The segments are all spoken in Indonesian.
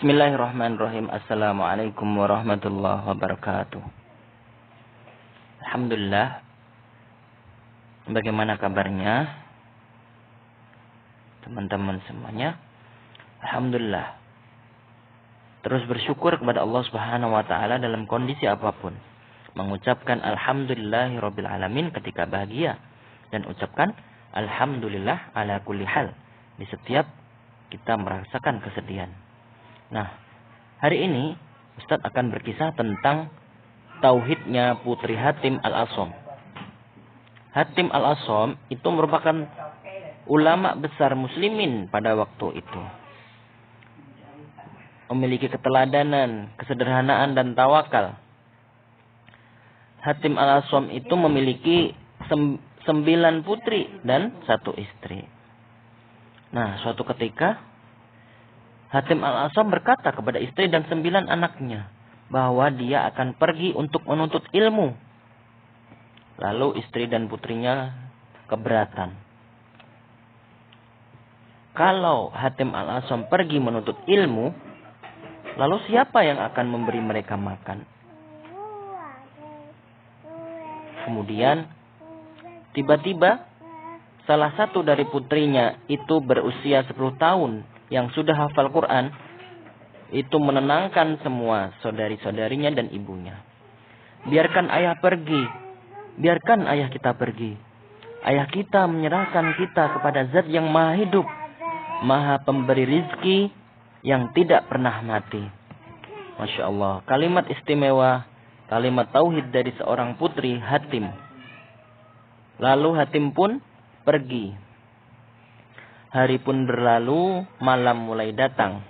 Bismillahirrahmanirrahim. Assalamualaikum warahmatullahi wabarakatuh. Alhamdulillah. Bagaimana kabarnya teman-teman semuanya? Alhamdulillah. Terus bersyukur kepada Allah Subhanahu wa taala dalam kondisi apapun. Mengucapkan alhamdulillahirabbil alamin ketika bahagia dan ucapkan alhamdulillah ala kulli hal di setiap kita merasakan kesedihan. Nah, hari ini Ustadz akan berkisah tentang tauhidnya Putri Hatim Al-Asham. Hatim Al-Asham itu merupakan ulama besar muslimin pada waktu itu. Memiliki keteladanan, kesederhanaan dan tawakal. Hatim Al-Asham itu memiliki 9 putri dan 1 istri. Nah, suatu ketika Hatim Al-Asham berkata kepada istri dan 9 anaknya bahwa dia akan pergi untuk menuntut ilmu. Lalu istri dan putrinya keberatan. Kalau Hatim Al-Asham pergi menuntut ilmu, lalu siapa yang akan memberi mereka makan? Kemudian tiba-tiba salah satu dari putrinya itu berusia 10 tahun yang sudah hafal Quran, itu menenangkan semua saudari-saudarinya dan ibunya. Biarkan ayah pergi. Biarkan ayah kita pergi. Ayah kita menyerahkan kita kepada Zat yang maha hidup, maha pemberi rizki yang tidak pernah mati. Masya Allah. Kalimat istimewa, kalimat tauhid dari seorang putri Hatim. Lalu Hatim pun pergi. Hari pun berlalu, malam mulai datang.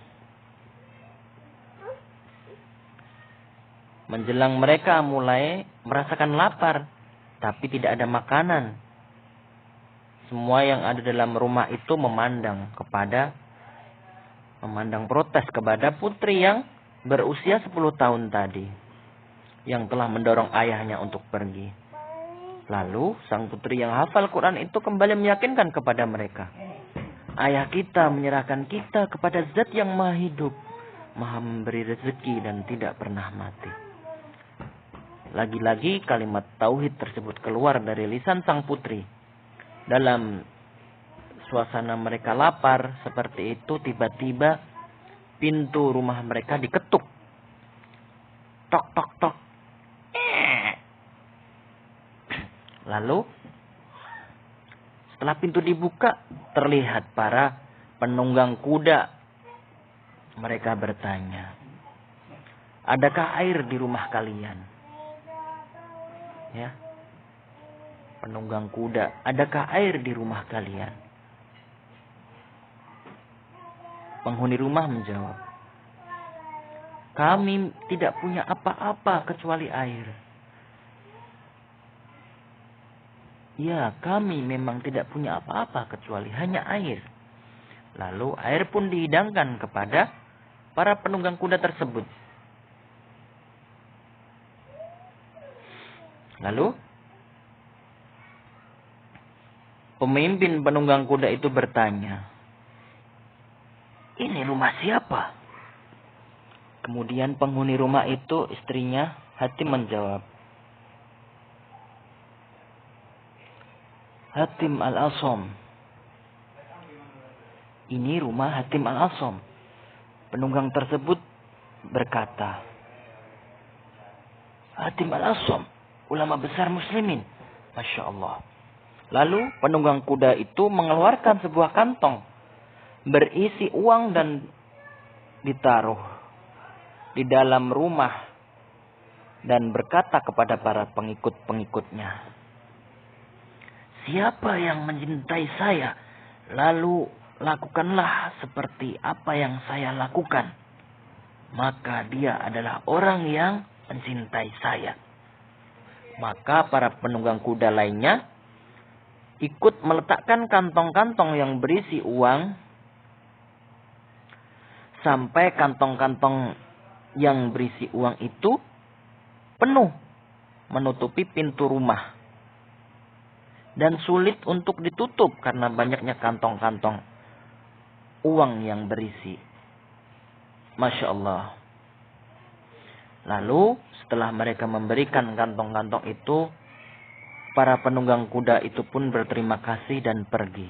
Menjelang mereka mulai merasakan lapar, tapi tidak ada makanan. Semua yang ada dalam rumah itu memandang protes kepada putri yang berusia 10 tahun tadi, yang telah mendorong ayahnya untuk pergi. Lalu sang putri yang hafal Quran itu kembali meyakinkan kepada mereka, ayah kita menyerahkan kita kepada Zat yang maha hidup, maha memberi rezeki dan tidak pernah mati. Lagi-lagi kalimat tauhid tersebut keluar dari lisan sang putri. Dalam suasana mereka lapar seperti itu, tiba-tiba pintu rumah mereka diketuk. Tok tok tok. Lalu setelah pintu dibuka, terlihat para penunggang kuda. Mereka bertanya, adakah air di rumah kalian? Ya, penunggang kuda, adakah air di rumah kalian? Penghuni rumah menjawab, kami tidak punya apa-apa kecuali air. Ya, kami memang tidak punya apa-apa kecuali hanya air. Lalu air pun dihidangkan kepada para penunggang kuda tersebut. Lalu pemimpin penunggang kuda itu bertanya, ini rumah siapa? Kemudian penghuni rumah itu, istrinya Hatim, menjawab, Hatim Al-Asham. Ini rumah Hatim Al-Asham. Penunggang tersebut berkata, Hatim Al-Asham, ulama besar muslimin. Masya Allah. Lalu penunggang kuda itu mengeluarkan sebuah kantong berisi uang dan ditaruh di dalam rumah dan berkata kepada para pengikut-pengikutnya, siapa yang mencintai saya, lalu lakukanlah seperti apa yang saya lakukan, maka dia adalah orang yang mencintai saya. Maka para penunggang kuda lainnya ikut meletakkan kantong-kantong yang berisi uang sampai kantong-kantong yang berisi uang itu penuh menutupi pintu rumah. Dan sulit untuk ditutup karena banyaknya kantong-kantong uang yang berisi. Masya Allah. Lalu setelah mereka memberikan kantong-kantong itu, para penunggang kuda itu pun berterima kasih dan pergi.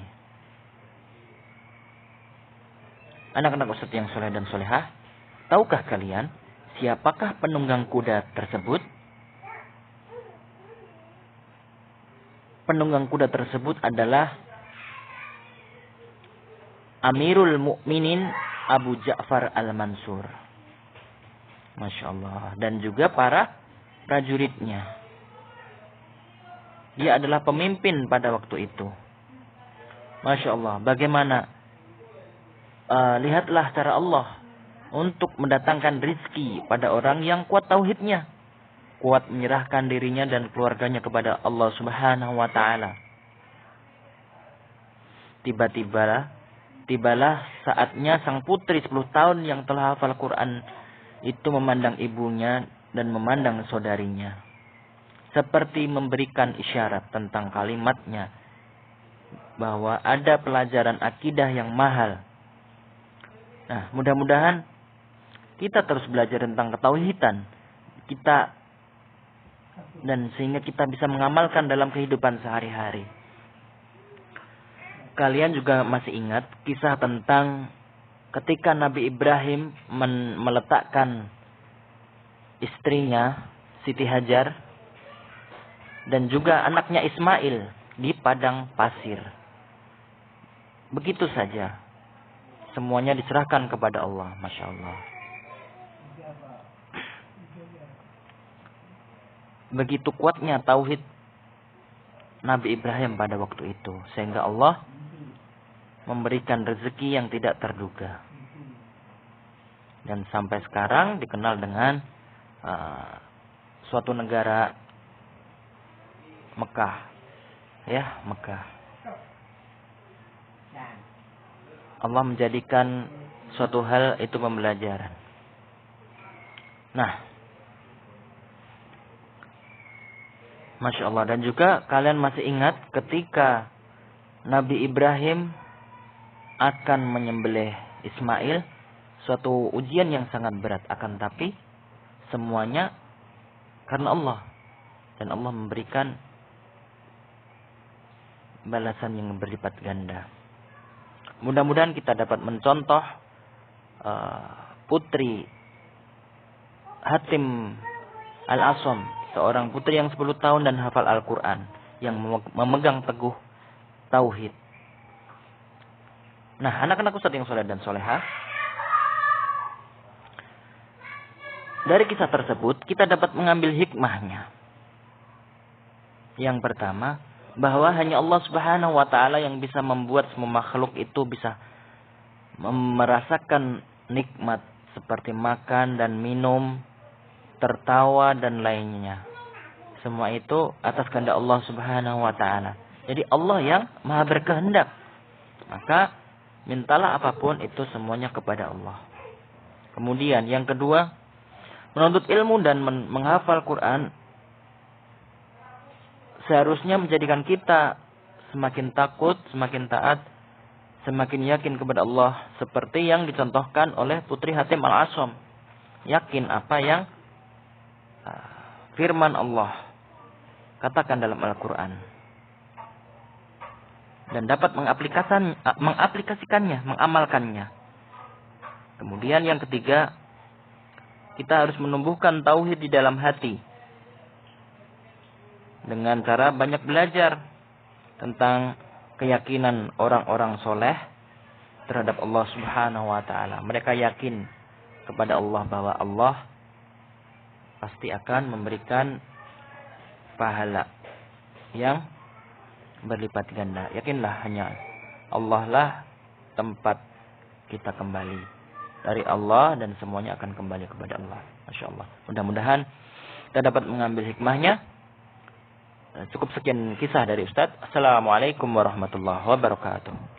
Anak-anak Ustaz yang soleh dan solehah, tahukah kalian siapakah penunggang kuda tersebut? Penunggang kuda tersebut adalah Amirul Mukminin Abu Ja'far Al-Mansur. Masya Allah. Dan juga para prajuritnya. Dia adalah pemimpin pada waktu itu. Masya Allah. Bagaimana? Lihatlah cara Allah untuk mendatangkan rizki pada orang yang kuat tauhidnya. Kuat menyerahkan dirinya dan keluarganya kepada Allah Subhanahu wa ta'ala. Tibalah saatnya sang putri 10 tahun yang telah hafal Quran itu memandang ibunya dan memandang saudarinya. Seperti memberikan isyarat tentang kalimatnya. Bahwa ada pelajaran akidah yang mahal. Nah, mudah-mudahan kita terus belajar tentang ketauhidan. Dan sehingga kita bisa mengamalkan dalam kehidupan sehari-hari. Kalian juga masih ingat kisah tentang ketika Nabi Ibrahim meletakkan istrinya Siti Hajar dan juga anaknya Ismail di padang pasir. Begitu saja. Semuanya diserahkan kepada Allah. Masya Allah. Begitu kuatnya tauhid Nabi Ibrahim pada waktu itu. Sehingga Allah memberikan rezeki yang tidak terduga. Dan sampai sekarang dikenal dengan suatu negara Mekah. Ya, Mekah. Allah menjadikan suatu hal itu pembelajaran. Nah, Masya Allah. Dan juga kalian masih ingat ketika Nabi Ibrahim akan menyembelih Ismail, suatu ujian yang sangat berat. Akan tapi semuanya karena Allah. Dan Allah memberikan balasan yang berlipat ganda. Mudah-mudahan kita dapat mencontoh putri Hatim Al-Asam, seorang putri yang 10 tahun dan hafal Al-Quran, yang memegang teguh tauhid. Nah, anak-anak Ustaz yang soleh dan solehah, dari kisah tersebut kita dapat mengambil hikmahnya. Yang pertama, bahwa hanya Allah Subhanahu wa ta'ala yang bisa membuat semua makhluk itu bisa merasakan nikmat seperti makan dan minum, tertawa dan lainnya. Semua itu atas kehendak Allah Subhanahu wa ta'ala. Jadi Allah yang maha berkehendak. Maka mintalah apapun itu semuanya kepada Allah. Kemudian yang kedua, menuntut ilmu dan menghafal Quran seharusnya menjadikan kita semakin takut, semakin taat, semakin yakin kepada Allah. Seperti yang dicontohkan oleh putri Hatim Al-Asam. Yakin apa yang firman Allah katakan dalam Al-Quran. Dan dapat mengaplikasikannya, mengamalkannya. Kemudian yang ketiga, kita harus menumbuhkan tauhid di dalam hati. Dengan cara banyak belajar tentang keyakinan orang-orang soleh terhadap Allah Subhanahu wa ta'ala. Mereka yakin kepada Allah bahwa Allah pasti akan memberikan pahala yang berlipat ganda. Yakinlah hanya Allah lah tempat kita kembali. Dari Allah dan semuanya akan kembali kepada Allah. Masya Allah. Mudah-mudahan kita dapat mengambil hikmahnya. Cukup sekian kisah dari Ustaz. Assalamualaikum warahmatullahi wabarakatuh.